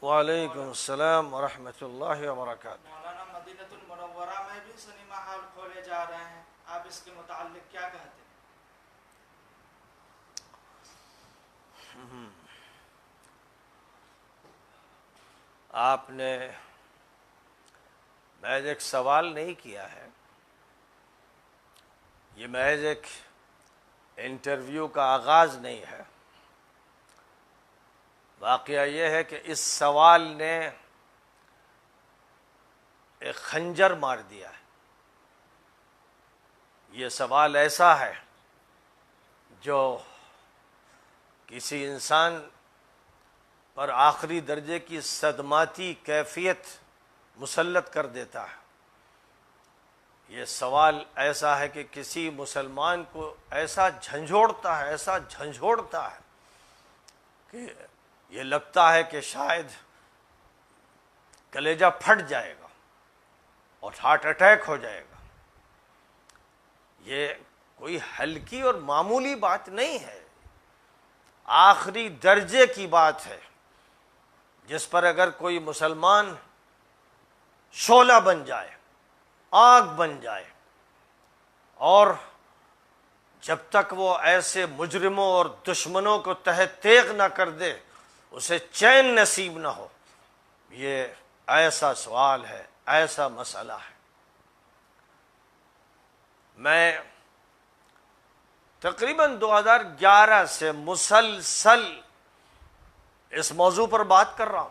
وعلیکم السلام ورحمۃ اللہ وبرکاتہ۔ مولانا مدینۃ المنورہ میں بھی سنیما ہال کھولے جا رہے ہیں، آپ اس کے متعلق کیا کہتے ہیں؟ آپ نے محض ایک سوال نہیں کیا ہے، یہ محض ایک انٹرویو کا آغاز نہیں ہے۔ واقعہ یہ ہے کہ اس سوال نے ایک خنجر مار دیا ہے۔ یہ سوال ایسا ہے جو کسی انسان پر آخری درجے کی صدماتی کیفیت مسلط کر دیتا ہے۔ یہ سوال ایسا ہے کہ کسی مسلمان کو ایسا جھنجھوڑتا ہے کہ یہ لگتا ہے کہ شاید کلیجہ پھٹ جائے گا اور ہارٹ اٹیک ہو جائے گا۔ یہ کوئی ہلکی اور معمولی بات نہیں ہے، آخری درجے کی بات ہے، جس پر اگر کوئی مسلمان شعلہ بن جائے، آگ بن جائے، اور جب تک وہ ایسے مجرموں اور دشمنوں کو تہ تیغ نہ کر دے اسے چین نصیب نہ ہو، یہ ایسا سوال ہے، ایسا مسئلہ ہے۔ میں تقریباً 2011 سے مسلسل اس موضوع پر بات کر رہا ہوں،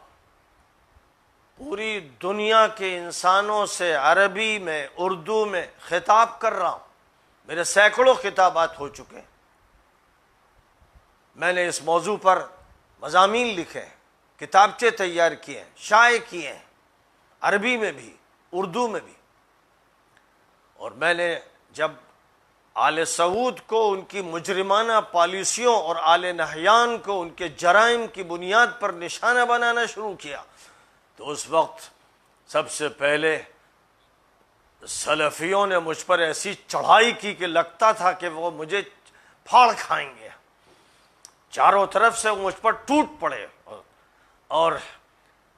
پوری دنیا کے انسانوں سے عربی میں، اردو میں خطاب کر رہا ہوں، میرے سینکڑوں خطابات ہو چکے ہیں۔ میں نے اس موضوع پر مضامین لکھے ہیں، کتابچے تیار کیے ہیں، شائع کیے ہیں، عربی میں بھی، اردو میں بھی۔ اور میں نے جب آل سعود کو ان کی مجرمانہ پالیسیوں اور آل نہیان کو ان کے جرائم کی بنیاد پر نشانہ بنانا شروع کیا تو اس وقت سب سے پہلے سلفیوں نے مجھ پر ایسی چڑھائی کی کہ لگتا تھا کہ وہ مجھے پھاڑ کھائیں گے، چاروں طرف سے مجھ پر ٹوٹ پڑے، اور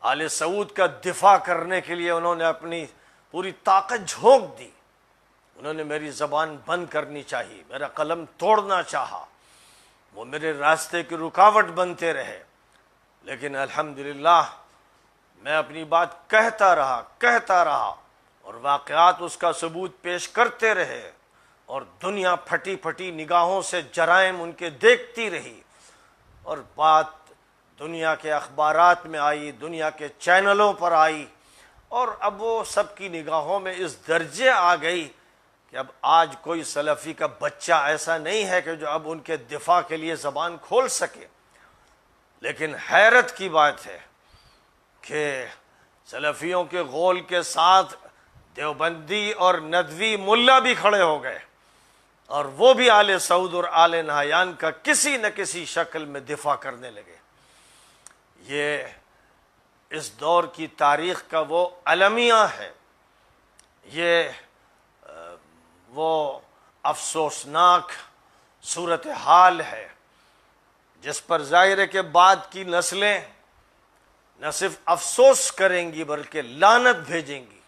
آل سعود کا دفاع کرنے کے لیے انہوں نے اپنی پوری طاقت جھونک دی۔ انہوں نے میری زبان بند کرنی چاہی، میرا قلم توڑنا چاہا، وہ میرے راستے کی رکاوٹ بنتے رہے، لیکن الحمدللہ میں اپنی بات کہتا رہا اور واقعات اس کا ثبوت پیش کرتے رہے، اور دنیا پھٹی پھٹی نگاہوں سے جرائم ان کے دیکھتی رہی، اور بات دنیا کے اخبارات میں آئی، دنیا کے چینلوں پر آئی، اور اب وہ سب کی نگاہوں میں اس درجے آ گئی کہ اب آج کوئی سلفی کا بچہ ایسا نہیں ہے کہ جو اب ان کے دفاع کے لیے زبان کھول سکے۔ لیکن حیرت کی بات ہے کہ سلفیوں کے غول کے ساتھ دیوبندی اور ندوی ملا بھی کھڑے ہو گئے، اور وہ بھی آل سعود اور آل نہیان کا کسی نہ کسی شکل میں دفاع کرنے لگے۔ یہ اس دور کی تاریخ کا وہ المیہ ہے، یہ وہ افسوسناک صورتحال ہے جس پر ظاہر ہے کہ بعد کی نسلیں نہ صرف افسوس کریں گی بلکہ لعنت بھیجیں گی۔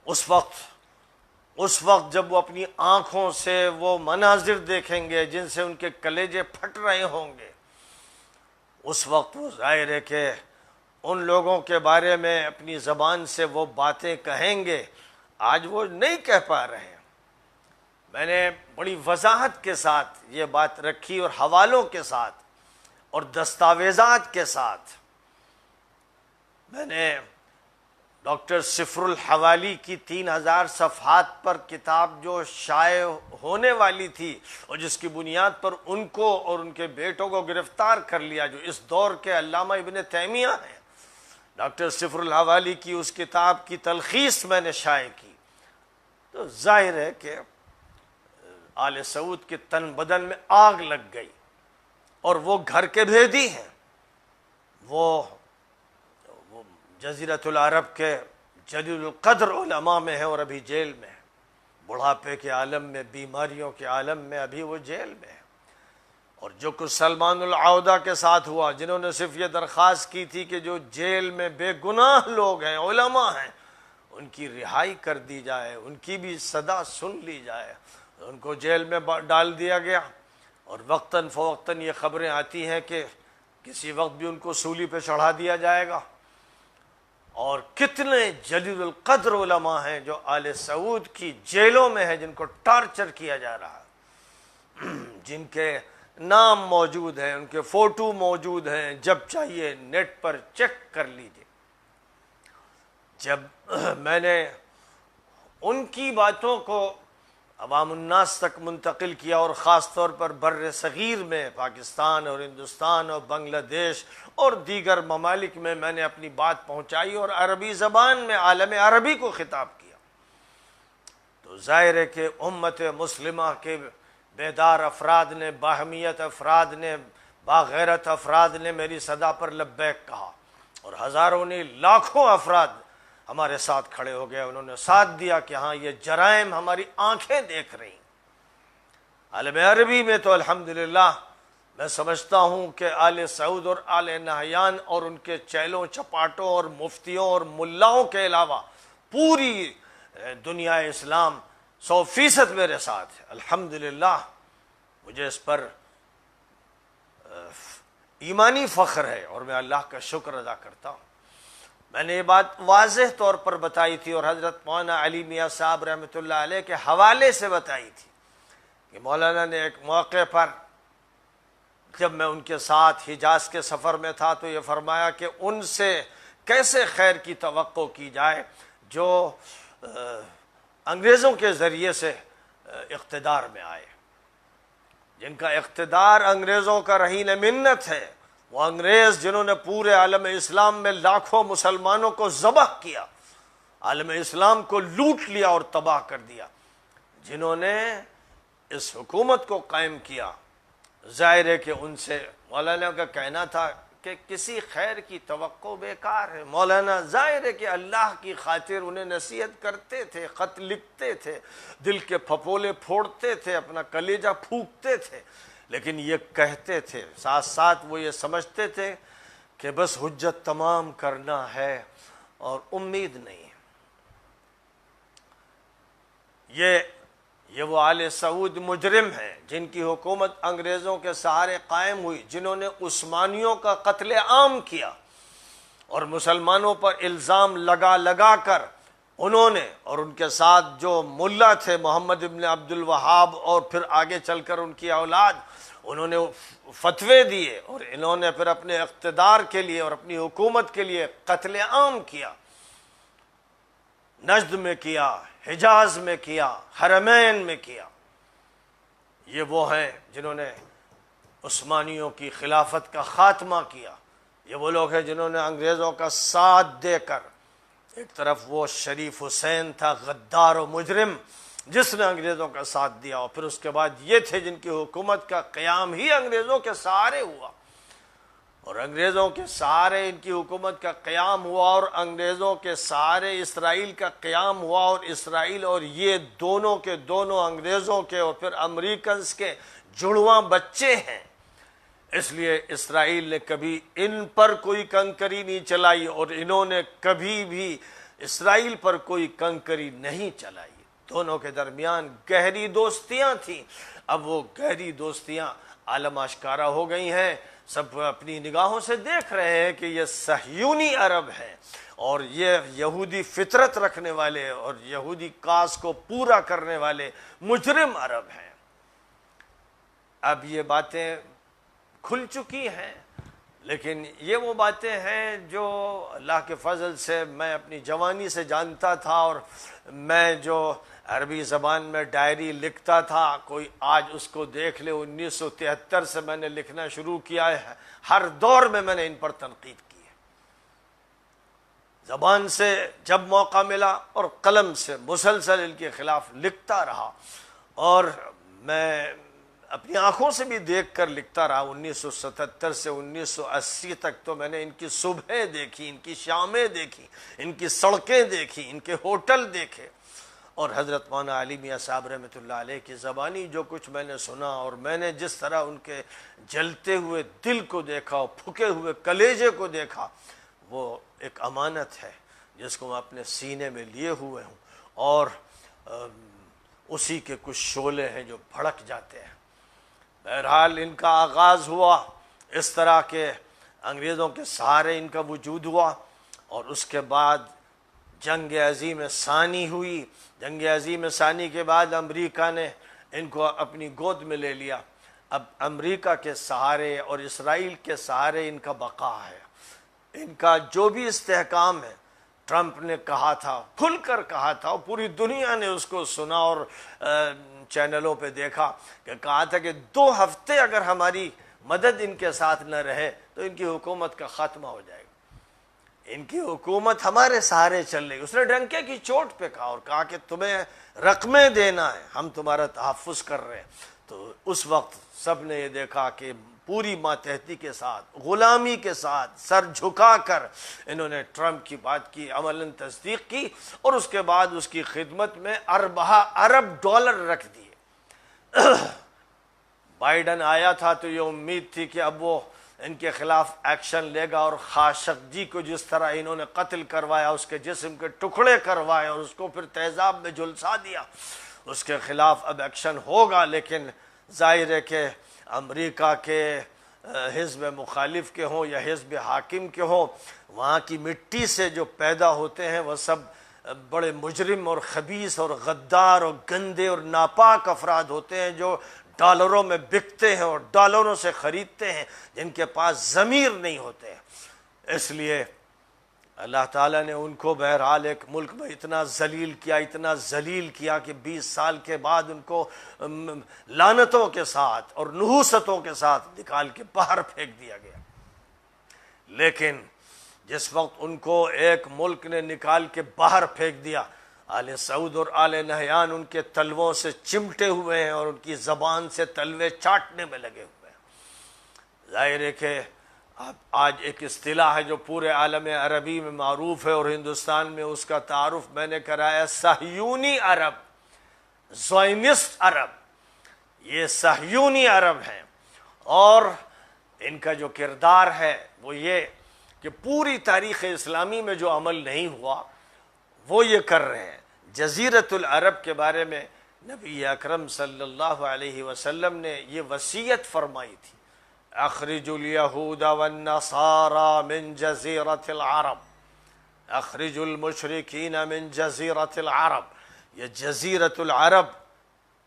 اس وقت جب وہ اپنی آنکھوں سے وہ مناظر دیکھیں گے جن سے ان کے کلیجے پھٹ رہے ہوں گے، اس وقت وہ ظاہر ہے کہ ان لوگوں کے بارے میں اپنی زبان سے وہ باتیں کہیں گے، آج وہ نہیں کہہ پا رہے ہیں۔ میں نے بڑی وضاحت کے ساتھ یہ بات رکھی، اور حوالوں کے ساتھ اور دستاویزات کے ساتھ۔ میں نے ڈاکٹر سفر الحوالی کی 3000 صفحات پر کتاب جو شائع ہونے والی تھی اور جس کی بنیاد پر ان کو اور ان کے بیٹوں کو گرفتار کر لیا، جو اس دور کے علامہ ابن تیمیہ ہیں، ڈاکٹر سفر الحوالی کی اس کتاب کی تلخیص میں نے شائع کی، تو ظاہر ہے کہ آل سعود کے تن بدن میں آگ لگ گئی، اور وہ گھر کے بھیدی ہیں، وہ جزیرۃ العرب کے جلیل القدر علماء میں ہیں اور ابھی جیل میں ہیں، بڑھاپے کے عالم میں، بیماریوں کے عالم میں ابھی وہ جیل میں ہے، اور جو کچھ سلمان العودہ کے ساتھ ہوا، جنہوں نے صرف یہ درخواست کی تھی کہ جو جیل میں بے گناہ لوگ ہیں، علماء ہیں، ان کی رہائی کر دی جائے، ان کی بھی صدا سن لی جائے، ان کو جیل میں ڈال دیا گیا۔ اور وقتاً فوقتاً یہ خبریں آتی ہیں کہ کسی وقت بھی ان کو سولی پہ چڑھا دیا جائے گا۔ اور کتنے جلیل القدر علماء ہیں جو آل سعود کی جیلوں میں ہیں، جن کو ٹارچر کیا جا رہا ہے، جن کے نام موجود ہیں، ان کے فوٹو موجود ہیں، جب چاہیے نیٹ پر چیک کر لیجئے۔ جب میں نے ان کی باتوں کو عوام الناس تک منتقل کیا، اور خاص طور پر بر صغیر میں پاکستان اور ہندوستان اور بنگلہ دیش اور دیگر ممالک میں نے اپنی بات پہنچائی اور عربی زبان میں عالم عربی کو خطاب کیا، تو ظاہر ہے کہ امت مسلمہ کے بیدار افراد نے، باہمیت افراد نے، باغیرت افراد نے میری صدا پر لبیک کہا، اور ہزاروں نے، لاکھوں افراد ہمارے ساتھ کھڑے ہو گئے، انہوں نے ساتھ دیا کہ ہاں یہ جرائم ہماری آنکھیں دیکھ رہی ہیں۔ عالم عربی میں تو الحمدللہ میں سمجھتا ہوں کہ آل سعود اور آل نہیان اور ان کے چیلوں چپاٹوں اور مفتیوں اور ملاؤں کے علاوہ پوری دنیا اسلام 100% میرے ساتھ ہے۔ الحمدللہ مجھے اس پر ایمانی فخر ہے اور میں اللہ کا شکر ادا کرتا ہوں۔ میں نے یہ بات واضح طور پر بتائی تھی اور حضرت مولانا علی میاں صاحب رحمۃ اللہ علیہ کے حوالے سے بتائی تھی کہ مولانا نے ایک موقع پر جب میں ان کے ساتھ حجاز کے سفر میں تھا تو یہ فرمایا کہ ان سے کیسے خیر کی توقع کی جائے جو انگریزوں کے ذریعے سے اقتدار میں آئے، جن کا اقتدار انگریزوں کا رہین منت ہے، وہ انگریز جنہوں نے پورے عالم اسلام میں لاکھوں مسلمانوں کو ذبح کیا، عالم اسلام کو لوٹ لیا اور تباہ کر دیا، جنہوں نے اس حکومت کو قائم کیا، ظاہر ہے کہ ان سے مولانا کا کہنا تھا کہ کسی خیر کی توقع بیکار ہے۔ مولانا ظاہر ہے کہ اللہ کی خاطر انہیں نصیحت کرتے تھے، خط لکھتے تھے، دل کے پھپولے پھوڑتے تھے، اپنا کلیجہ پھونکتے تھے، لیکن یہ کہتے تھے، ساتھ ساتھ وہ یہ سمجھتے تھے کہ بس حجت تمام کرنا ہے اور امید نہیں ہے۔ یہ وہ آل سعود مجرم ہیں جن کی حکومت انگریزوں کے سہارے قائم ہوئی، جنہوں نے عثمانیوں کا قتل عام کیا اور مسلمانوں پر الزام لگا لگا کر انہوں نے، اور ان کے ساتھ جو ملا تھے محمد ابن عبد الوہاب اور پھر آگے چل کر ان کی اولاد، انہوں نے فتوے دیے اور انہوں نے پھر اپنے اقتدار کے لیے اور اپنی حکومت کے لیے قتل عام کیا، نجد میں کیا، حجاز میں کیا، حرمین میں کیا۔ یہ وہ ہیں جنہوں نے عثمانیوں کی خلافت کا خاتمہ کیا، یہ وہ لوگ ہیں جنہوں نے انگریزوں کا ساتھ دے کر، ایک طرف وہ شریف حسین تھا غدار و مجرم جس نے انگریزوں کا ساتھ دیا، اور پھر اس کے بعد یہ تھے جن کی حکومت کا قیام ہی انگریزوں کے سہارے ہوا، اور انگریزوں کے سہارے ان کی حکومت کا قیام ہوا، اور انگریزوں کے سہارے اسرائیل کا قیام ہوا، اور اسرائیل اور یہ دونوں کے دونوں انگریزوں کے اور پھر امریکنز کے جڑواں بچے ہیں۔ اس لیے اسرائیل نے کبھی ان پر کوئی کنکری نہیں چلائی اور انہوں نے کبھی بھی اسرائیل پر کوئی کنکری نہیں چلائی۔ دونوں کے درمیان گہری دوستیاں تھیں، اب وہ گہری دوستیاں عالم آشکارا ہو گئی ہیں، سب اپنی نگاہوں سے دیکھ رہے ہیں کہ یہ صہیونی عرب ہیں اور یہ یہودی فطرت رکھنے والے اور یہودی کاس کو پورا کرنے والے مجرم عرب ہیں۔ اب یہ باتیں کھل چکی ہیں، لیکن یہ وہ باتیں ہیں جو اللہ کے فضل سے میں اپنی جوانی سے جانتا تھا، اور میں جو عربی زبان میں ڈائری لکھتا تھا، کوئی آج اس کو دیکھ لے، 1973 سے میں نے لکھنا شروع کیا ہے، ہر دور میں نے ان پر تنقید کی ہے، زبان سے جب موقع ملا اور قلم سے مسلسل ان کے خلاف لکھتا رہا، اور میں اپنی آنکھوں سے بھی دیکھ کر لکھتا رہا۔ 1977 سے 1980 تک تو میں نے ان کی صبحیں دیکھی، ان کی شامیں دیکھی، ان کی سڑکیں دیکھی، ان کے ہوٹل دیکھے، اور حضرت مولانا علی میاں صاحب رحمۃ اللہ علیہ کی زبانی جو کچھ میں نے سنا اور میں نے جس طرح ان کے جلتے ہوئے دل کو دیکھا اور پھکے ہوئے کلیجے کو دیکھا، وہ ایک امانت ہے جس کو میں اپنے سینے میں لیے ہوئے ہوں، اور اسی کے کچھ شعلے ہیں جو بھڑک جاتے ہیں۔ بہرحال ان کا آغاز ہوا اس طرح کے انگریزوں کے سہارے ان کا وجود ہوا، اور اس کے بعد جنگ عظیم ثانی ہوئی۔ جنگ عظیم ثانی کے بعد امریکہ نے ان کو اپنی گود میں لے لیا۔ اب امریکہ کے سہارے اور اسرائیل کے سہارے ان کا بقا ہے۔ ان کا جو بھی استحکام ہے، ٹرمپ نے کہا تھا، کھل کر کہا تھا، اور پوری دنیا نے اس کو سنا اور چینلوں پہ دیکھا کہ کہا تھا کہ 2 ہفتے اگر ہماری مدد ان کے ساتھ نہ رہے تو ان کی حکومت کا خاتمہ ہو جائے گا، ان کی حکومت ہمارے سہارے چل رہی۔ اس نے ڈنکے کی چوٹ پہ کہا اور کہا کہ تمہیں رقمیں دینا ہے، ہم تمہارا تحفظ کر رہے ہیں۔ تو اس وقت سب نے یہ دیکھا کہ پوری ماتحتی کے ساتھ، غلامی کے ساتھ، سر جھکا کر انہوں نے ٹرمپ کی بات کی، عملاً تصدیق کی، اور اس کے بعد اس کی خدمت میں ارب ڈالر رکھ دیے۔ بائیڈن آیا تھا تو یہ امید تھی کہ اب وہ ان کے خلاف ایکشن لے گا، اور خاشقجی کو جس طرح انہوں نے قتل کروایا، اس کے جسم کے ٹکڑے کروائے اور اس کو پھر تیزاب میں جھلسا دیا، اس کے خلاف اب ایکشن ہوگا۔ لیکن ظاہر ہے کہ امریکہ کے حزب مخالف کے ہوں یا حزب حاکم کے ہوں، وہاں کی مٹی سے جو پیدا ہوتے ہیں وہ سب بڑے مجرم اور خبیث اور غدار اور گندے اور ناپاک افراد ہوتے ہیں، جو ڈالروں میں بکتے ہیں اور ڈالروں سے خریدتے ہیں، جن کے پاس ضمیر نہیں ہوتے ہیں۔ اس لیے اللہ تعالیٰ نے ان کو بہرحال ایک ملک میں اتنا ذلیل کیا کہ 20 سال کے بعد ان کو لعنتوں کے ساتھ اور نحوستوں کے ساتھ نکال کے باہر پھینک دیا گیا۔ لیکن جس وقت ان کو ایک ملک نے نکال کے باہر پھینک دیا، آل سعود اور آل نہیان ان کے تلووں سے چمٹے ہوئے ہیں اور ان کی زبان سے تلوے چاٹنے میں لگے ہوئے ہیں۔ ظاہر ہے کہ آج ایک اصطلاح ہے جو پورے عالم عربی میں معروف ہے، اور ہندوستان میں اس کا تعارف میں نے کرایا، صہیونی عرب، زائنسٹ عرب۔ یہ صہیونی عرب ہیں، اور ان کا جو کردار ہے وہ یہ کہ پوری تاریخ اسلامی میں جو عمل نہیں ہوا وہ یہ کر رہے ہیں۔ جزیرۃ العرب کے بارے میں نبی اکرم صلی اللہ علیہ وسلم نے یہ وصیت فرمائی تھی، اخرج الیہود والنصارى من جزیرۃ العرب، اخرج المشرکین من جزیرۃ العرب۔ یہ جزیرۃ العرب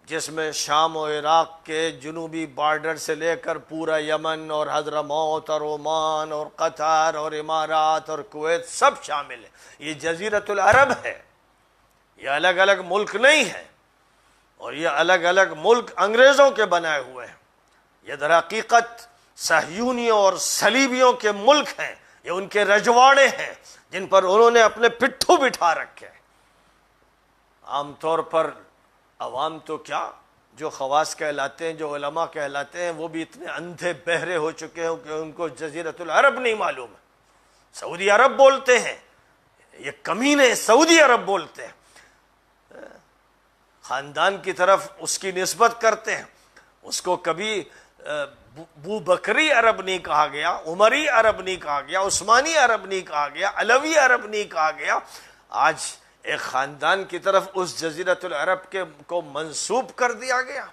جس میں شام و عراق کے جنوبی بارڈر سے لے کر پورا یمن اور حضرموت اور عمان اور قطر اور امارات اور کویت سب شامل ہے، یہ جزیرۃ العرب ہے، یہ الگ الگ ملک نہیں ہے، اور یہ الگ الگ ملک انگریزوں کے بنائے ہوئے ہیں۔ یہ در حقیقت صہیونیوں اور صلیبیوں کے ملک ہیں، یہ ان کے رجواڑے ہیں جن پر انہوں نے اپنے پٹھوں بٹھا رکھے ہیں۔ عام طور پر عوام تو کیا، جو خواص کہلاتے ہیں، جو علماء کہلاتے ہیں، وہ بھی اتنے اندھے بہرے ہو چکے ہیں کہ ان کو جزیرۃ العرب نہیں معلوم ہے۔ سعودی عرب بولتے ہیں، یہ کمینے سعودی عرب بولتے ہیں، خاندان کی طرف اس کی نسبت کرتے ہیں، اس کو کبھی بو بکری عرب نہیں کہا گیا، عمری عرب نہیں کہا گیا، عثمانی عرب نہیں کہا گیا، علوی عرب نہیں کہا گیا۔ آج ایک خاندان کی طرف اس جزیرۃ العرب کو منسوب کر دیا گیا،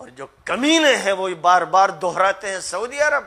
اور جو کمینے ہیں وہ بار بار دہراتے ہیں سعودی عرب،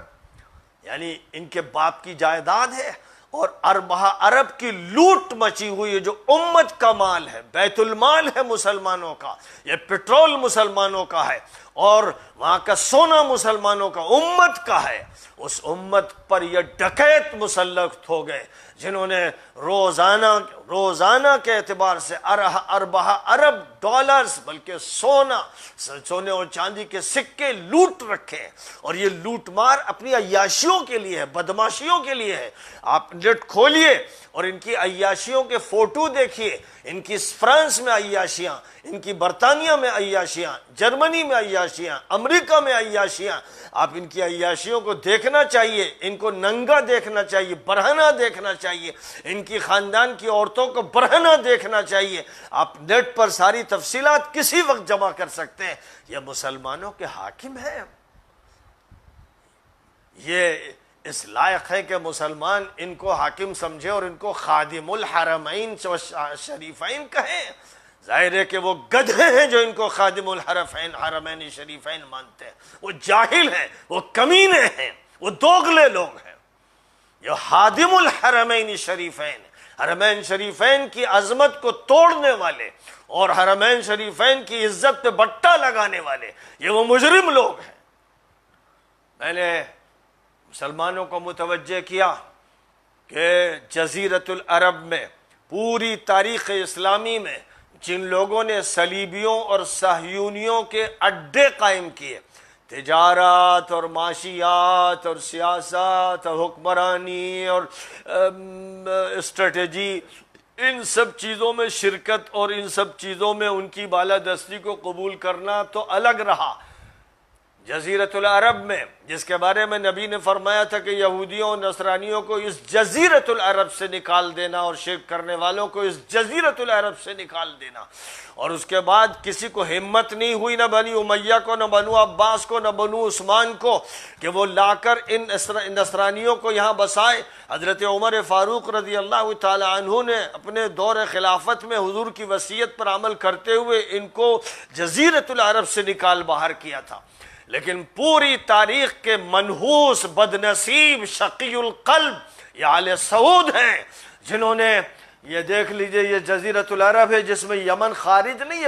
یعنی ان کے باپ کی جائیداد ہے، اور اربہ عرب کی لوٹ مچی ہوئی ہے، جو امت کا مال ہے، بیت المال ہے مسلمانوں کا، یہ پٹرول مسلمانوں کا ہے، اور وہاں کا سونا مسلمانوں کا، امت کا ہے۔ اس امت پر یہ ڈکیت مسلط ہو گئے جنہوں نے روزانہ کے اعتبار سے اربہ ارب ڈالرز، بلکہ سونے اور چاندی کے سکے لوٹ رکھے ہیں، اور یہ لوٹ مار اپنی عیاشیوں کے لیے ہے، بدماشیوں کے لیے ہے۔ آپ آؤٹلیٹ کھولیے اور ان کی عیاشیوں کے فوٹو دیکھیے، ان کی فرانس میں عیاشیاں، ان کی برطانیہ میں عیاشیاں، جرمنی میں عیاشیاں، امریکہ میں عیاشیاں. آپ ان کی عیاشیوں کو دیکھنا چاہیے، ان کو ننگا دیکھنا چاہیے، برہنہ دیکھنا چاہیے، ان کی خاندان کی عورتوں کو برہنہ دیکھنا چاہیے. آپ نیٹ پر ساری تفصیلات کسی وقت جمع کر سکتے ہیں. یہ مسلمانوں کے حاکم ہیں. یہ اس لائق ہے کہ مسلمان ان کو حاکم سمجھے اور ان کو خادم الحرمین شریفین کہیں. ظاہر ہے کہ وہ گدھے ہیں جو ان کو خادم حرمین شریفین مانتے ہیں. وہ جاہل ہیں، وہ کمینے ہیں، وہ دوغلے لوگ ہیں. یہ خادم الحرمین شریفین، حرمین شریفین کی عظمت کو توڑنے والے اور حرمین شریفین کی عزت پہ بٹا لگانے والے، یہ وہ مجرم لوگ ہیں. میں نے مسلمانوں کو متوجہ کیا کہ جزیرۃ العرب میں پوری تاریخ اسلامی میں جن لوگوں نے صلیبیوں اور صہیونیوں کے اڈے قائم کیے، تجارت اور معاشیات اور سیاست اور حکمرانی اور اسٹریٹجی، ان سب چیزوں میں شرکت اور ان سب چیزوں میں ان کی بالادستی کو قبول کرنا تو الگ رہا. جزیرۃ العرب میں جس کے بارے میں نبی نے فرمایا تھا کہ یہودیوں اور نصرانیوں کو اس جزیرۃ العرب سے نکال دینا اور شرک کرنے والوں کو اس جزیرۃ العرب سے نکال دینا. اور اس کے بعد کسی کو ہمت نہیں ہوئی، نہ بنی امیہ کو، نہ بنو عباس کو، نہ بنو عثمان کو، کہ وہ لا کر ان نصرانیوں کو یہاں بسائے. حضرت عمر فاروق رضی اللہ تعالی عنہ نے اپنے دور خلافت میں حضور کی وصیت پر عمل کرتے ہوئے ان کو جزیرۃ العرب سے نکال باہر کیا تھا. لیکن پوری تاریخ کے منحوس، بدنصیب، شقی القلب یہ آل سعود ہیں جنہوں نے، یہ دیکھ لیجئے یہ جزیرۃ العرب ہے جس میں یمن خارج نہیں،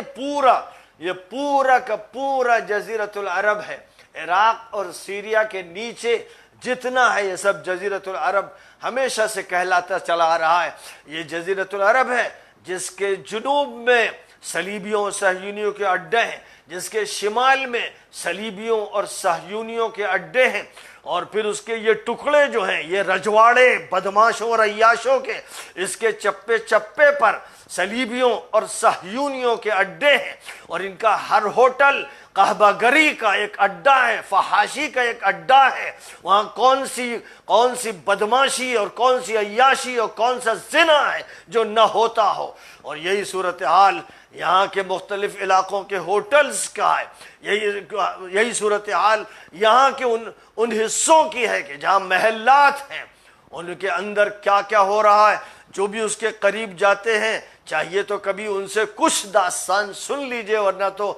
یہ پورا کا پورا جزیرۃ العرب ہے. عراق اور سیریا کے نیچے جتنا ہے یہ سب جزیرۃ العرب ہمیشہ سے کہلاتا چلا آ رہا ہے. یہ جزیرۃ العرب ہے جس کے جنوب میں صلیبیوں اور صہیونیوں کے اڈے ہیں، جس کے شمال میں صلیبیوں اور صہیونیوں کے اڈے ہیں، اور پھر اس کے یہ ٹکڑے جو ہیں یہ رجواڑے بدماشوں اور عیاشوں کے، اس کے چپے چپے پر صلیبیوں اور صہیونیوں کے اڈے ہیں. اور ان کا ہر ہوٹل قہبہ گری کا ایک اڈا ہے، فحاشی کا ایک اڈا ہے. وہاں کون سی بدماشی اور کون سی عیاشی اور کون سا زنا ہے جو نہ ہوتا ہو. اور یہی صورتحال یہاں کے مختلف علاقوں کے ہوٹلز کا ہے. یہی صورتحال یہاں کے ان حصوں کی ہے کہ جہاں محلات ہیں، ان کے اندر کیا کیا ہو رہا ہے. جو بھی اس کے قریب جاتے ہیں چاہیے تو کبھی ان سے کچھ داستان سن لیجئے، ورنہ تو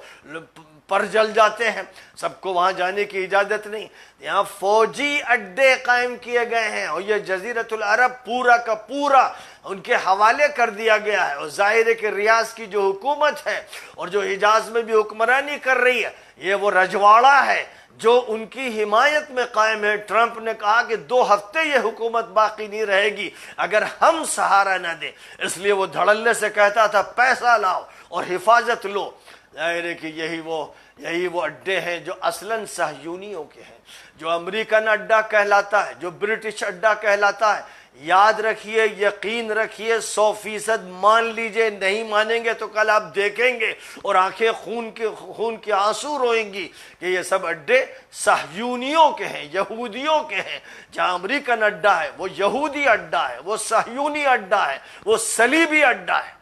پر جل جاتے ہیں. سب کو وہاں جانے کی اجازت نہیں. یہاں فوجی اڈے قائم کیے گئے ہیں اور یہ جزیرۃ العرب پورا کا پورا ان کے حوالے کر دیا گیا ہے. اور ظاہر ہے کہ ریاض کی جو حکومت ہے اور جو حجاز میں بھی حکمرانی کر رہی ہے، یہ وہ رجواڑہ ہے جو ان کی حمایت میں قائم ہے. ٹرمپ نے کہا کہ 2 ہفتے یہ حکومت باقی نہیں رہے گی اگر ہم سہارا نہ دیں. اس لیے وہ دھڑلے سے کہتا تھا پیسہ لاؤ اور حفاظت لو. ظاہر ہے کہ یہی وہ اڈے ہیں جو اصلاً صہیونیوں کے ہیں، جو امریکن اڈا کہلاتا ہے، جو برٹش اڈا کہلاتا ہے. یاد رکھیے، یقین رکھیے، 100% مان لیجئے. نہیں مانیں گے تو کل آپ دیکھیں گے اور آنکھیں خون کے آنسو روئیں گی کہ یہ سب اڈے صہیونیوں کے ہیں، یہودیوں کے ہیں. جہاں امریکن اڈا ہے وہ یہودی اڈا ہے، وہ صہیونی اڈا ہے، وہ صلیبی اڈا ہے.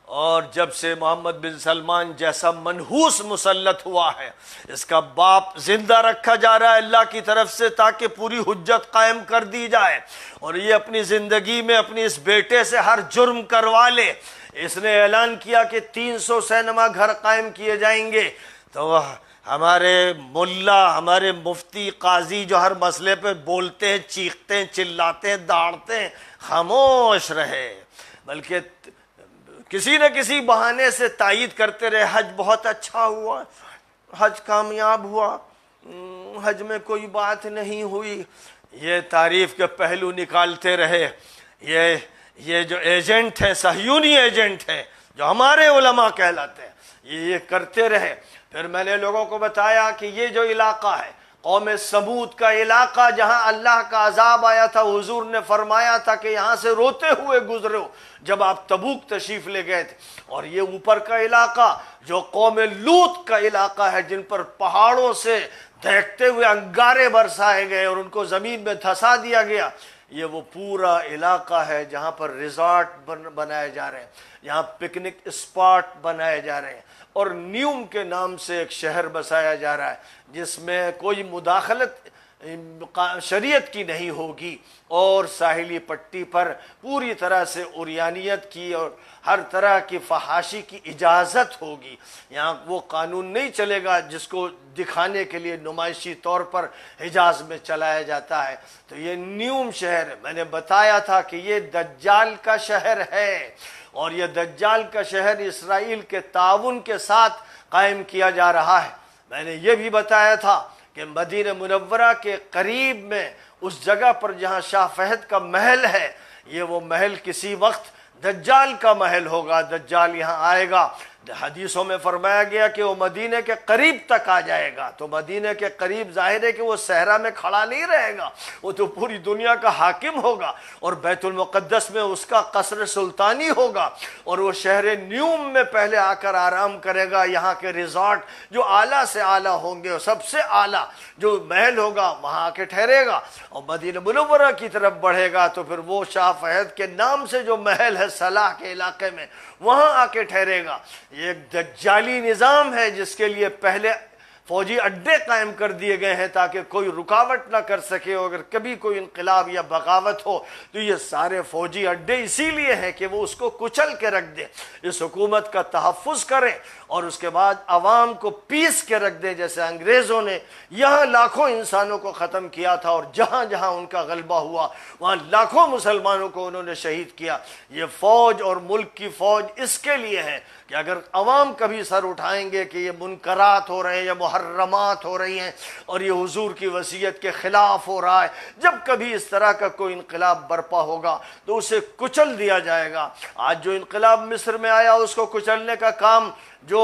اور جب سے محمد بن سلمان جیسا منحوس مسلط ہوا ہے، اس کا باپ زندہ رکھا جا رہا ہے اللہ کی طرف سے تاکہ پوری حجت قائم کر دی جائے، اور یہ اپنی زندگی میں اپنی اس بیٹے سے ہر جرم کروا لے. اس نے اعلان کیا کہ 300 سینما گھر قائم کیے جائیں گے. تو ہمارے ملا، ہمارے مفتی، قاضی جو ہر مسئلے پہ بولتے ہیں، چیختے ہیں، چلاتے ہیں، داڑتے ہیں، خاموش رہے، بلکہ کسی نہ کسی بہانے سے تائید کرتے رہے. حج بہت اچھا ہوا، حج کامیاب ہوا، حج میں کوئی بات نہیں ہوئی. یہ تعریف کے پہلو نکالتے رہے. یہ جو ایجنٹ ہیں، صہیونی ایجنٹ ہیں جو ہمارے علماء کہلاتے ہیں، یہ کرتے رہے. پھر میں نے لوگوں کو بتایا کہ یہ جو علاقہ ہے قوم سمود کا علاقہ جہاں اللہ کا عذاب آیا تھا، حضور نے فرمایا تھا کہ یہاں سے روتے ہوئے گزرو جب آپ تبوک تشریف لے گئے تھے۔ اور یہ اوپر کا علاقہ جو قوم لوط کا علاقہ ہے، جن پر پہاڑوں سے دیکھتے ہوئے انگارے برسائے گئے اور ان کو زمین میں دھسا دیا گیا، یہ وہ پورا علاقہ ہے جہاں پر ریزارٹ بنائے جا رہے ہیں، یہاں پکنک اسپاٹ بنائے جا رہے ہیں، اور نیوم کے نام سے ایک شہر بسایا جا رہا ہے جس میں کوئی مداخلت شریعت کی نہیں ہوگی، اور ساحلی پٹی پر پوری طرح سے عریانیت کی اور ہر طرح کی فحاشی کی اجازت ہوگی۔ یہاں وہ قانون نہیں چلے گا جس کو دکھانے کے لیے نمائشی طور پر حجاز میں چلایا جاتا ہے۔ تو یہ نیوم شہر ہے، میں نے بتایا تھا کہ یہ دجال کا شہر ہے، اور یہ دجال کا شہر اسرائیل کے تعاون کے ساتھ قائم کیا جا رہا ہے۔ میں نے یہ بھی بتایا تھا کہ مدینہ منورہ کے قریب میں اس جگہ پر جہاں شاہ فہد کا محل ہے، یہ وہ محل کسی وقت دجال کا محل ہوگا، دجال یہاں آئے گا۔ حدیثوں میں فرمایا گیا کہ وہ مدینہ کے قریب تک آ جائے گا، تو مدینہ کے قریب ظاہر ہے کہ وہ صحرا میں کھڑا نہیں رہے گا، وہ تو پوری دنیا کا حاکم ہوگا، اور بیت المقدس میں اس کا قصر سلطانی ہوگا، اور وہ شہر نیوم میں پہلے آ کر آرام کرے گا۔ یہاں کے ریزارٹ جو اعلیٰ سے اعلیٰ ہوں گے، اور سب سے اعلیٰ جو محل ہوگا وہاں آ کے ٹھہرے گا، اور مدینہ منورہ کی طرف بڑھے گا تو پھر وہ شاہ فہد کے نام سے جو محل ہے صلاح کے علاقے میں، وہاں آ کے ٹھہرے گا۔ یہ ایک دجالی نظام ہے جس کے لیے پہلے فوجی اڈے قائم کر دیے گئے ہیں تاکہ کوئی رکاوٹ نہ کر سکے، اور اگر کبھی کوئی انقلاب یا بغاوت ہو تو یہ سارے فوجی اڈے اسی لیے ہیں کہ وہ اس کو کچل کے رکھ دیں، اس حکومت کا تحفظ کریں، اور اس کے بعد عوام کو پیس کے رکھ دیں، جیسے انگریزوں نے یہاں لاکھوں انسانوں کو ختم کیا تھا، اور جہاں جہاں ان کا غلبہ ہوا وہاں لاکھوں مسلمانوں کو انہوں نے شہید کیا۔ یہ فوج اور ملک کی فوج اس کے لیے ہے کہ اگر عوام کبھی سر اٹھائیں گے کہ یہ منکرات ہو رہے ہیں یا محرمات ہو رہی ہیں اور یہ حضور کی وصیت کے خلاف ہو رہا ہے، جب کبھی اس طرح کا کوئی انقلاب برپا ہوگا تو اسے کچل دیا جائے گا۔ آج جو انقلاب مصر میں آیا اس کو کچلنے کا کام جو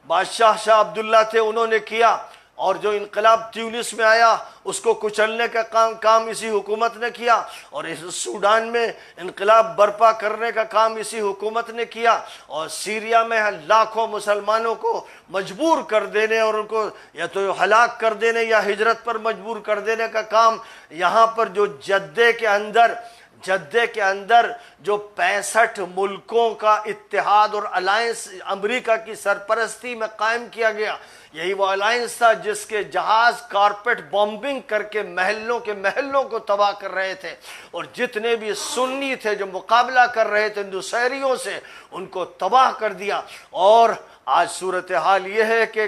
بادشاہ شاہ عبداللہ تھے انہوں نے کیا، اور جو انقلاب تیونس میں آیا اس کو کچلنے کا کام اسی حکومت نے کیا، اور اس سوڈان میں انقلاب برپا کرنے کا کام اسی حکومت نے کیا، اور سیریا میں لاکھوں مسلمانوں کو مجبور کر دینے اور ان کو یا تو ہلاک کر دینے یا ہجرت پر مجبور کر دینے کا کام یہاں پر جو جدے کے اندر جو 65 ملکوں کا اتحاد اور الائنس امریکہ کی سرپرستی میں قائم کیا گیا، یہی وہ الائنس تھا جس کے جہاز کارپیٹ بمبنگ کر کے محلوں کو تباہ کر رہے تھے، اور جتنے بھی سنی تھے جو مقابلہ کر رہے تھے نصیریوں سے ان کو تباہ کر دیا۔ اور آج صورتحال یہ ہے کہ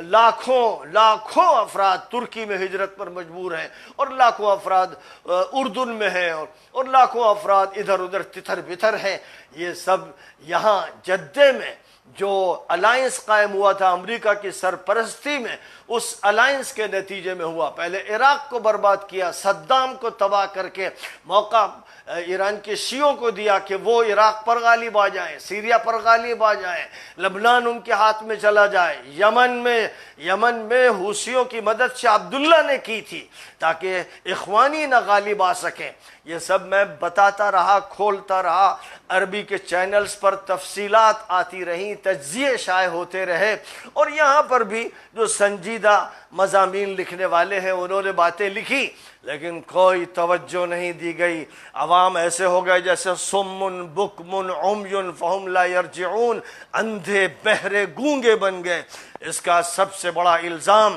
لاکھوں افراد ترکی میں ہجرت پر مجبور ہیں، اور لاکھوں افراد اردن میں ہیں، اور لاکھوں افراد ادھر ادھر تتر بتر ہیں۔ یہ سب یہاں جدے میں جو الائنس قائم ہوا تھا امریکہ کی سرپرستی میں، اس الائنس کے نتیجے میں ہوا۔ پہلے عراق کو برباد کیا، صدام کو تباہ کر کے موقع ایران کے شیعوں کو دیا کہ وہ عراق پر غالب آ جائیں، سیریا پر غالب آ جائیں، لبنان ان کے ہاتھ میں چلا جائے۔ یمن میں حوثیوں کی مدد شاہ عبداللہ نے کی تھی تاکہ اخوانی نہ غالب آ سکیں۔ یہ سب میں بتاتا رہا، کھولتا رہا، عربی کے چینلز پر تفصیلات آتی رہیں، تجزیے شائع ہوتے رہے، اور یہاں پر بھی جو سنجیدہ مضامین لکھنے والے ہیں انہوں نے باتیں لکھی، لیکن کوئی توجہ نہیں دی گئی۔ عوام ایسے ہو گئے جیسے سمن بکمن عمیٌ فہم لا یرجعون، اندھے بہرے گونگے بن گئے۔ اس کا سب سے بڑا الزام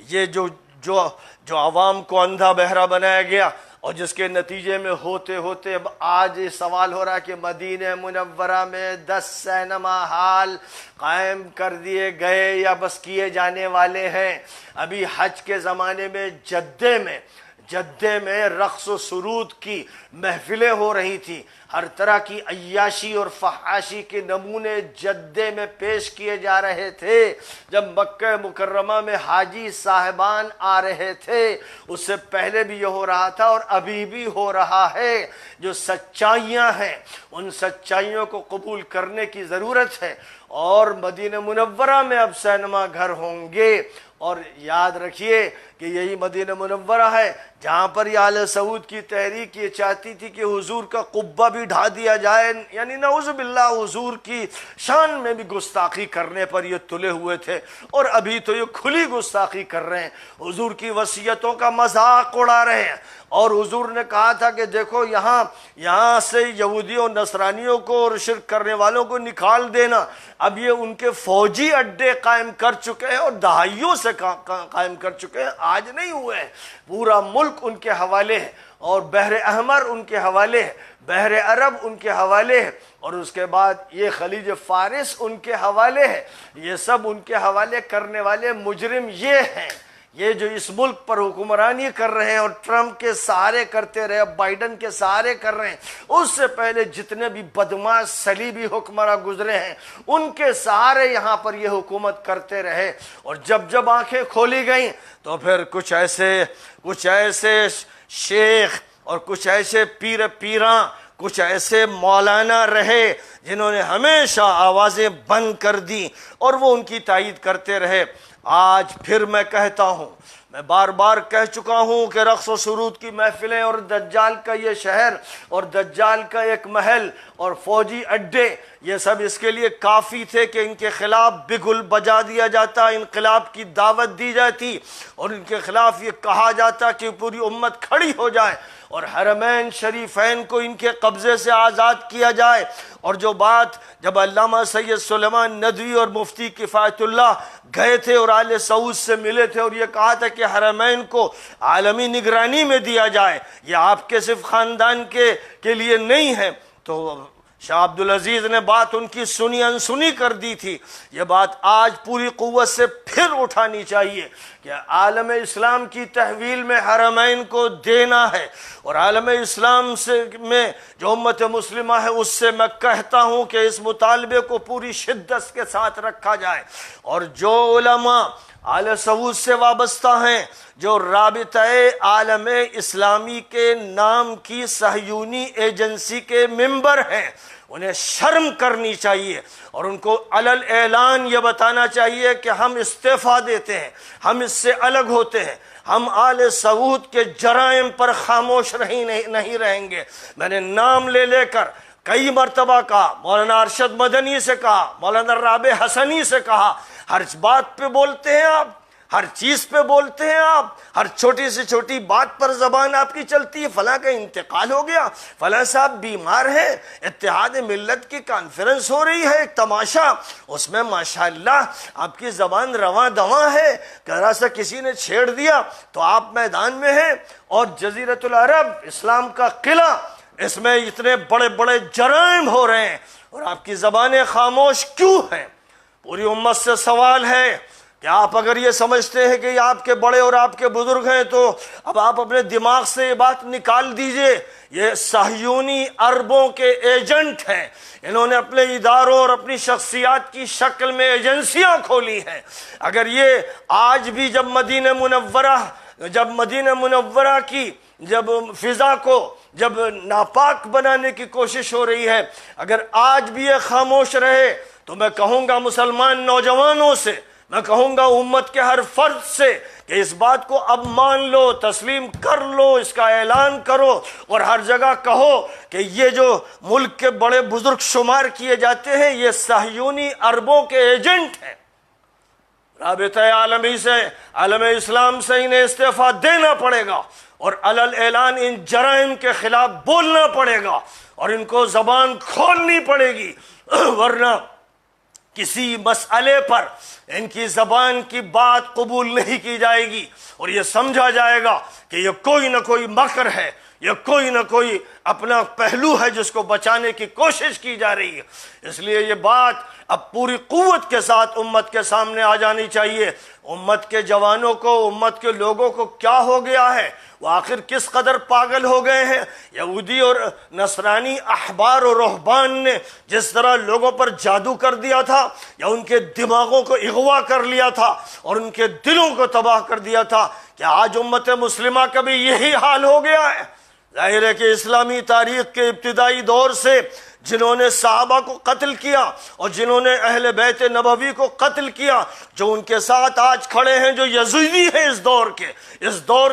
یہ جو عوام کو اندھا بہرا بنایا گیا، اور جس کے نتیجے میں ہوتے ہوتے اب آج یہ سوال ہو رہا ہے کہ مدینہ منورہ میں 10 سینما ہال قائم کر دیے گئے یا بس کیے جانے والے ہیں۔ ابھی حج کے زمانے میں جدے میں رقص و سرود کی محفلیں ہو رہی تھی، ہر طرح کی عیاشی اور فحاشی کے نمونے جدے میں پیش کیے جا رہے تھے۔ جب مکہ مکرمہ میں حاجی صاحبان آ رہے تھے اس سے پہلے بھی یہ ہو رہا تھا، اور ابھی بھی ہو رہا ہے۔ جو سچائیاں ہیں ان سچائیوں کو قبول کرنے کی ضرورت ہے، اور مدینہ منورہ میں اب سینما گھر ہوں گے. اور یاد رکھیے کہ یہی مدینہ منورہ ہے جہاں پر یہ آل سعود کی تحریک یہ چاہتی تھی کہ حضور کا قبہ بھی ڈھا دیا جائے، یعنی نعوذ باللہ حضور کی شان میں بھی گستاخی کرنے پر یہ تلے ہوئے تھے، اور ابھی تو یہ کھلی گستاخی کر رہے ہیں، حضور کی وصیتوں کا مذاق اڑا رہے ہیں. اور حضور نے کہا تھا کہ دیکھو یہاں سے یہودیوں نصرانیوں کو اور شرک کرنے والوں کو نکال دینا. اب یہ ان کے فوجی اڈے قائم کر چکے ہیں اور دہائیوں سے قائم کر چکے ہیں، آج نہیں ہوئے ہیں. پورا ملک ان کے حوالے ہے، اور بحر احمر ان کے حوالے ہے، بحر عرب ان کے حوالے ہے، اور اس کے بعد یہ خلیج فارس ان کے حوالے ہے. یہ سب ان کے حوالے کرنے والے مجرم یہ ہیں، یہ جو اس ملک پر حکمرانی کر رہے ہیں اور ٹرمپ کے سہارے کرتے رہے، بائیڈن کے سہارے کر رہے ہیں. اس سے پہلے جتنے بھی بدماش صلیبی حکمراں گزرے ہیں ان کے سہارے یہاں پر یہ حکومت کرتے رہے. اور جب آنکھیں کھولی گئیں تو پھر کچھ ایسے شیخ اور کچھ ایسے پیراں کچھ ایسے مولانا رہے جنہوں نے ہمیشہ آوازیں بند کر دی اور وہ ان کی تائید کرتے رہے. آج پھر میں کہتا ہوں، میں بار بار کہہ چکا ہوں کہ رقص و سرود کی محفلیں اور دجال کا یہ شہر اور دجال کا ایک محل اور فوجی اڈے، یہ سب اس کے لیے کافی تھے کہ ان کے خلاف بگل بجا دیا جاتا، انقلاب کی دعوت دی جاتی اور ان کے خلاف یہ کہا جاتا کہ پوری امت کھڑی ہو جائے اور حرمین شریفین کو ان کے قبضے سے آزاد کیا جائے. اور جب علامہ سید سلیمان ندوی اور مفتی کفایت اللہ گئے تھے اور آل سعود سے ملے تھے اور یہ کہا تھا کہ حرمین کو عالمی نگرانی میں دیا جائے، یہ آپ کے صرف خاندان کے لیے نہیں ہے، تو شاہ عبدالعزیز نے بات ان کی سنی انسنی کر دی تھی. یہ بات آج پوری قوت سے پھر اٹھانی چاہیے کہ عالم اسلام کی تحویل میں حرمین کو دینا ہے. اور عالم اسلام میں جو امت مسلمہ ہے اس سے میں کہتا ہوں کہ اس مطالبے کو پوری شدت کے ساتھ رکھا جائے. اور جو علماء آل سعود سے وابستہ ہیں، جو رابطہ عالم اسلامی کے نام کی صہیونی ایجنسی کے ممبر ہیں، انہیں شرم کرنی چاہیے اور ان کو علل اعلان یہ بتانا چاہیے کہ ہم استعفیٰ دیتے ہیں، ہم اس سے الگ ہوتے ہیں، ہم آل سعود کے جرائم پر خاموش نہیں رہیں گے. میں نے نام لے کر کئی مرتبہ کہا، مولانا ارشد مدنی سے کہا، مولانا رابع حسنی سے کہا، ہر بات پہ بولتے ہیں آپ، ہر چیز پہ بولتے ہیں آپ، ہر چھوٹی سے چھوٹی بات پر زبان آپ کی چلتی ہے. فلاں کا انتقال ہو گیا، فلاں صاحب بیمار ہیں، اتحاد ملت کی کانفرنس ہو رہی ہے، ایک تماشا، اس میں ماشاءاللہ آپ کی زبان رواں دواں ہے، ذرا سا کسی نے چھیڑ دیا تو آپ میدان میں ہیں. اور جزیرۃ العرب اسلام کا قلعہ، اس میں اتنے بڑے بڑے جرائم ہو رہے ہیں اور آپ کی زبانیں خاموش کیوں ہیں؟ پوری امت سے سوال ہے کہ آپ اگر یہ سمجھتے ہیں کہ یہ آپ کے بڑے اور آپ کے بزرگ ہیں تو اب آپ اپنے دماغ سے یہ بات نکال دیجئے. یہ صہیونی عربوں کے ایجنٹ ہیں، انہوں نے اپنے اداروں اور اپنی شخصیات کی شکل میں ایجنسیاں کھولی ہیں. اگر یہ آج بھی جب مدینہ منورہ کی جب فضا کو جب ناپاک بنانے کی کوشش ہو رہی ہے، اگر آج بھی یہ خاموش رہے تو میں کہوں گا مسلمان نوجوانوں سے، میں کہوں گا امت کے ہر فرد سے کہ اس بات کو اب مان لو، تسلیم کر لو، اس کا اعلان کرو اور ہر جگہ کہو کہ یہ جو ملک کے بڑے بزرگ شمار کیے جاتے ہیں یہ صہیونی عربوں کے ایجنٹ ہیں. رابطہ عالم اسلام سے انہیں استعفیٰ دینا پڑے گا اور علل اعلان ان جرائم کے خلاف بولنا پڑے گا اور ان کو زبان کھولنی پڑے گی، ورنہ کسی مسئلے پر ان کی زبان کی بات قبول نہیں کی جائے گی اور یہ سمجھا جائے گا کہ یہ کوئی نہ کوئی مکر ہے، یہ کوئی نہ کوئی اپنا پہلو ہے جس کو بچانے کی کوشش کی جا رہی ہے. اس لیے یہ بات اب پوری قوت کے ساتھ امت کے سامنے آ جانی چاہیے. امت کے جوانوں کو، امت کے لوگوں کو کیا ہو گیا ہے، وہ آخر کس قدر پاگل ہو گئے ہیں. یہودی اور نصرانی احبار و رہبان نے جس طرح لوگوں پر جادو کر دیا تھا یا ان کے دماغوں کو اغوا کر لیا تھا اور ان کے دلوں کو تباہ کر دیا تھا، کہ آج امت مسلمہ کا بھی یہی حال ہو گیا ہے. ظاہر ہے کہ اسلامی تاریخ کے ابتدائی دور سے جنہوں نے صحابہ کو قتل کیا اور جنہوں نے اہل بیت نبوی کو قتل کیا، جو ان کے ساتھ آج کھڑے ہیں، جو یزیدی ہیں اس دور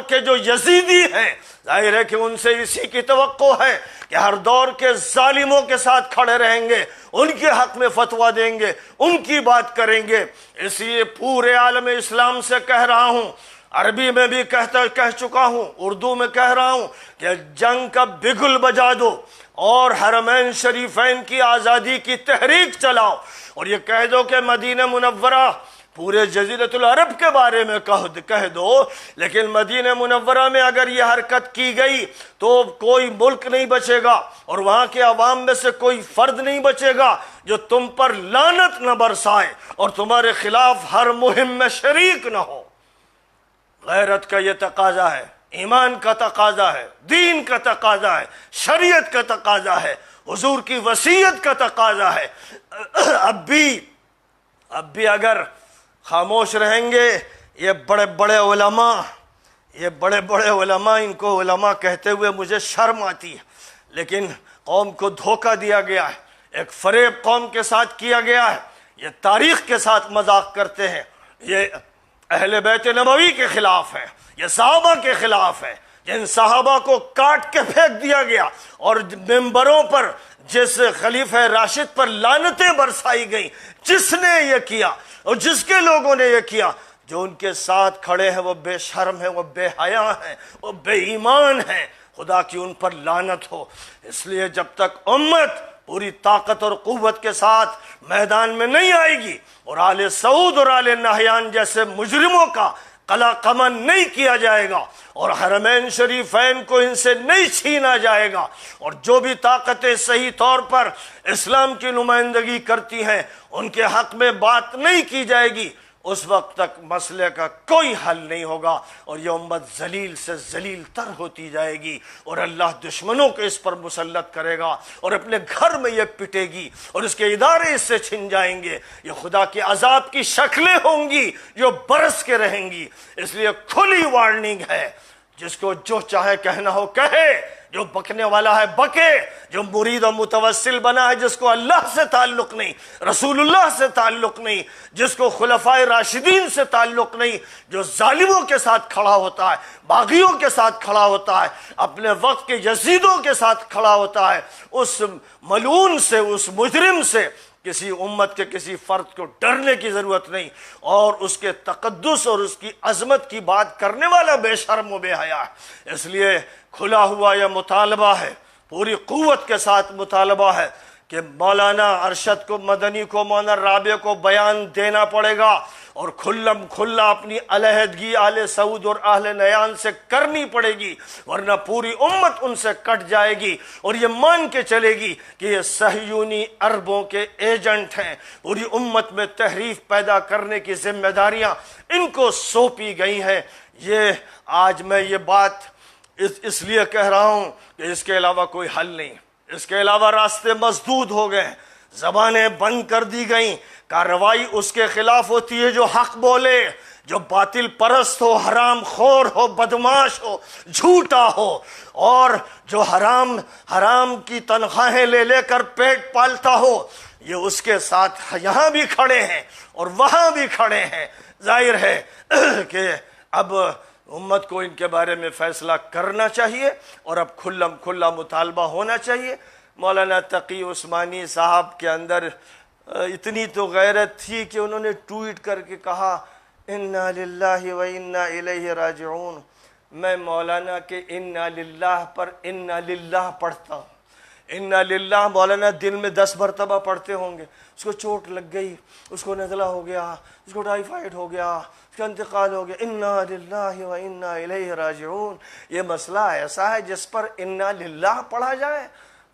کے جو یزیدی ہیں، ظاہر ہے کہ ان سے اسی کی توقع ہے کہ ہر دور کے ظالموں کے ساتھ کھڑے رہیں گے، ان کے حق میں فتویٰ دیں گے، ان کی بات کریں گے۔ اس لیے پورے عالم اسلام سے کہہ رہا ہوں، عربی میں بھی کہہ چکا ہوں، اردو میں کہہ رہا ہوں کہ جنگ کا بگل بجا دو اور حرمین شریفین کی آزادی کی تحریک چلاؤ، اور یہ کہہ دو کہ مدینہ منورہ پورے جزیرۃ العرب کے بارے میں کہہ دو، لیکن مدینہ منورہ میں اگر یہ حرکت کی گئی تو کوئی ملک نہیں بچے گا اور وہاں کے عوام میں سے کوئی فرد نہیں بچے گا جو تم پر لعنت نہ برسائے اور تمہارے خلاف ہر مہم میں شریک نہ ہو۔ غیرت کا یہ تقاضا ہے، ایمان کا تقاضا ہے، دین کا تقاضا ہے، شریعت کا تقاضا ہے، حضور کی وصیت کا تقاضا ہے۔ اب بھی اگر خاموش رہیں گے، یہ بڑے بڑے علماء، ان کو علماء کہتے ہوئے مجھے شرم آتی ہے، لیکن قوم کو دھوکہ دیا گیا ہے، ایک فریب قوم کے ساتھ کیا گیا ہے، یہ تاریخ کے ساتھ مذاق کرتے ہیں، یہ اہل بیت نبوی کے خلاف ہے، یہ صحابہ کے خلاف ہے، جن صحابہ کو کاٹ کے پھینک دیا گیا اور ممبروں پر جس خلیفہ راشد پر لعنتیں برسائی گئیں، جس نے یہ کیا اور جس کے لوگوں نے یہ کیا، جو ان کے ساتھ کھڑے ہیں وہ بے شرم ہیں، وہ بے حیا ہیں، وہ بے ایمان ہیں، خدا کی ان پر لعنت ہو۔ اس لیے جب تک امت پوری طاقت اور قوت کے ساتھ میدان میں نہیں آئے گی اور آل سعود اور آل نہیان جیسے مجرموں کا قلع قمع نہیں کیا جائے گا اور حرمین شریفین کو ان سے نہیں چھینا جائے گا، اور جو بھی طاقتیں صحیح طور پر اسلام کی نمائندگی کرتی ہیں ان کے حق میں بات نہیں کی جائے گی، اس وقت تک مسئلے کا کوئی حل نہیں ہوگا اور یہ امت ذلیل سے ذلیل تر ہوتی جائے گی، اور اللہ دشمنوں کو اس پر مسلط کرے گا اور اپنے گھر میں یہ پٹے گی اور اس کے ادارے اس سے چھن جائیں گے۔ یہ خدا کے عذاب کی شکلیں ہوں گی جو برس کے رہیں گی۔ اس لیے کھلی وارننگ ہے، جس کو جو چاہے کہنا ہو کہے، جو بکنے والا ہے بکے، جو مرید و متوسل بنا ہے جس کو اللہ سے تعلق نہیں، رسول اللہ سے تعلق نہیں، جس کو خلفائے راشدین سے تعلق نہیں، جو ظالموں کے ساتھ کھڑا ہوتا ہے، باغیوں کے ساتھ کھڑا ہوتا ہے، اپنے وقت کے یزیدوں کے ساتھ کھڑا ہوتا ہے، اس ملعون سے، اس مجرم سے کسی امت کے کسی فرد کو ڈرنے کی ضرورت نہیں، اور اس کے تقدس اور اس کی عظمت کی بات کرنے والا بے شرم و بے حیا ہے۔ اس لیے کھلا ہوا یہ مطالبہ ہے، پوری قوت کے ساتھ مطالبہ ہے کہ مولانا ارشد کو، مدنی کو، مولانا رابع کو بیان دینا پڑے گا اور کھلم کھلا اپنی علیحدگی آل سعود اور اہل نیان سے کرنی پڑے گی، ورنہ پوری امت ان سے کٹ جائے گی اور یہ مان کے چلے گی کہ یہ صہیونی عربوں کے ایجنٹ ہیں۔ پوری امت میں تحریف پیدا کرنے کی ذمہ داریاں ان کو سونپی گئی ہیں۔ یہ آج میں یہ بات اس لیے کہہ رہا ہوں کہ اس کے علاوہ کوئی حل نہیں، اس کے علاوہ راستے مسدود ہو گئے، زبانیں بند کر دی گئیں۔ کارروائی اس کے خلاف ہوتی ہے جو حق بولے، جو باطل پرست ہو، حرام خور ہو، بدماش ہو، جھوٹا ہو، اور جو حرام کی تنخواہیں لے کر پیٹ پالتا ہو۔ یہ اس کے ساتھ یہاں بھی کھڑے ہیں اور وہاں بھی کھڑے ہیں۔ ظاہر ہے کہ اب امت کو ان کے بارے میں فیصلہ کرنا چاہیے اور اب کھلم کھلا مطالبہ ہونا چاہیے۔ مولانا تقی عثمانی صاحب کے اندر اتنی تو غیرت تھی کہ انہوں نے ٹویٹ کر کے کہا انا للہ و انا الیہ راجعون۔ میں مولانا کے انا للہ پر انا للہ پڑھتا ہوں۔ انا للہ مولانا دن میں 10 مرتبہ پڑھتے ہوں گے۔ اس کو چوٹ لگ گئی، اس کو نزلہ ہو گیا، اس کو ٹائیفائڈ ہو گیا، اس کا انتقال ہو گیا، انا للہ و انا الیہ راجعون۔ یہ مسئلہ ایسا ہے جس پر انا للہ پڑھا جائے۔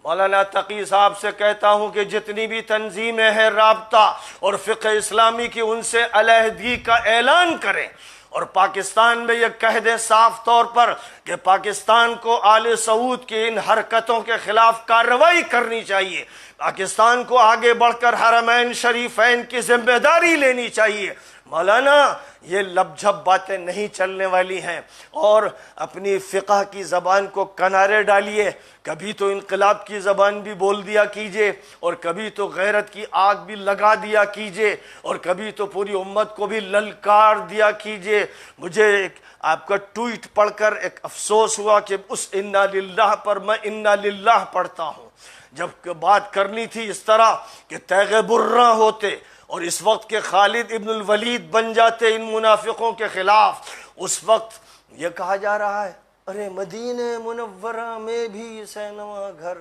مولانا تقی صاحب سے کہتا ہوں کہ جتنی بھی تنظیمیں ہیں رابطہ اور فقہ اسلامی کی، ان سے علیحدگی کا اعلان کریں اور پاکستان میں یہ کہہ دیں صاف طور پر کہ پاکستان کو آل سعود کی ان حرکتوں کے خلاف کارروائی کرنی چاہیے، پاکستان کو آگے بڑھ کر حرمین شریفین کی ذمہ داری لینی چاہیے، مولانا یہ لب جھب باتیں نہیں چلنے والی ہیں، اور اپنی فقہ کی زبان کو کنارے ڈالیے، کبھی تو انقلاب کی زبان بھی بول دیا کیجئے، اور کبھی تو غیرت کی آگ بھی لگا دیا کیجئے، اور کبھی تو پوری امت کو بھی للکار دیا کیجئے۔ مجھے آپ کا ٹویٹ پڑھ کر ایک افسوس ہوا کہ اس انا للہ پر میں انا للہ پڑھتا ہوں، جب بات کرنی تھی اس طرح کہ تیغ برہ ہوتے اور اس وقت کے خالد ابن الولید بن جاتے ان منافقوں کے خلاف۔ اس وقت یہ کہا جا رہا ہے ارے مدینہ منورہ میں بھی سینما گھر،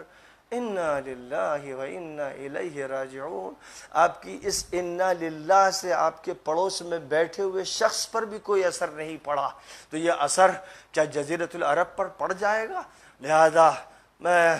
انا للہ و انا الیہ راجعون۔ آپ کی اس انا للہ سے آپ کے پڑوس میں بیٹھے ہوئے شخص پر بھی کوئی اثر نہیں پڑا، تو یہ اثر کیا جزیرۃ العرب پر پڑ جائے گا؟ لہذا میں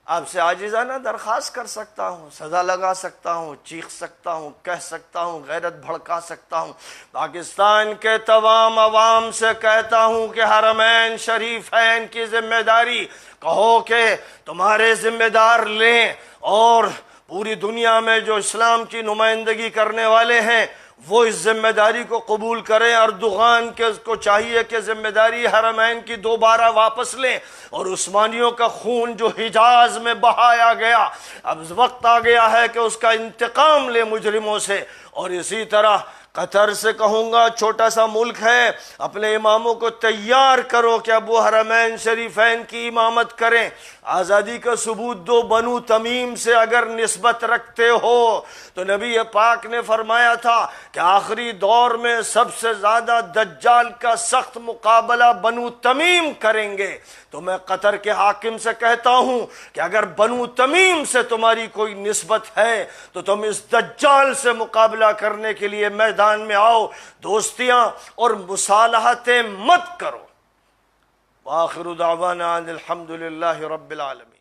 آپ سے عاجزانہ درخواست کر سکتا ہوں، سزا لگا سکتا ہوں، چیخ سکتا ہوں، کہہ سکتا ہوں، غیرت بھڑکا سکتا ہوں، پاکستان کے تمام عوام سے کہتا ہوں کہ حرمین شریفین کی ذمہ داری کہو کہ تمہارے ذمہ دار لیں، اور پوری دنیا میں جو اسلام کی نمائندگی کرنے والے ہیں وہ اس ذمہ داری کو قبول کریں۔ اردوغان کو چاہیے کہ ذمہ داری حرمین کی دوبارہ واپس لیں، اور عثمانیوں کا خون جو حجاز میں بہایا گیا اب وقت آ گیا ہے کہ اس کا انتقام لے مجرموں سے۔ اور اسی طرح قطر سے کہوں گا، چھوٹا سا ملک ہے، اپنے اماموں کو تیار کرو کہ اب وہ حرمین شریفین کی امامت کریں۔ آزادی کا ثبوت دو، بنو تمیم سے اگر نسبت رکھتے ہو تو نبی پاک نے فرمایا تھا کہ آخری دور میں سب سے زیادہ دجال کا سخت مقابلہ بنو تمیم کریں گے، تو میں قطر کے حاکم سے کہتا ہوں کہ اگر بنو تمیم سے تمہاری کوئی نسبت ہے تو تم اس دجال سے مقابلہ کرنے کے لیے میدان میں آؤ، دوستیاں اور مصالحتیں مت کرو۔ وآخر دعوانا ان الحمد للہ رب العالمین۔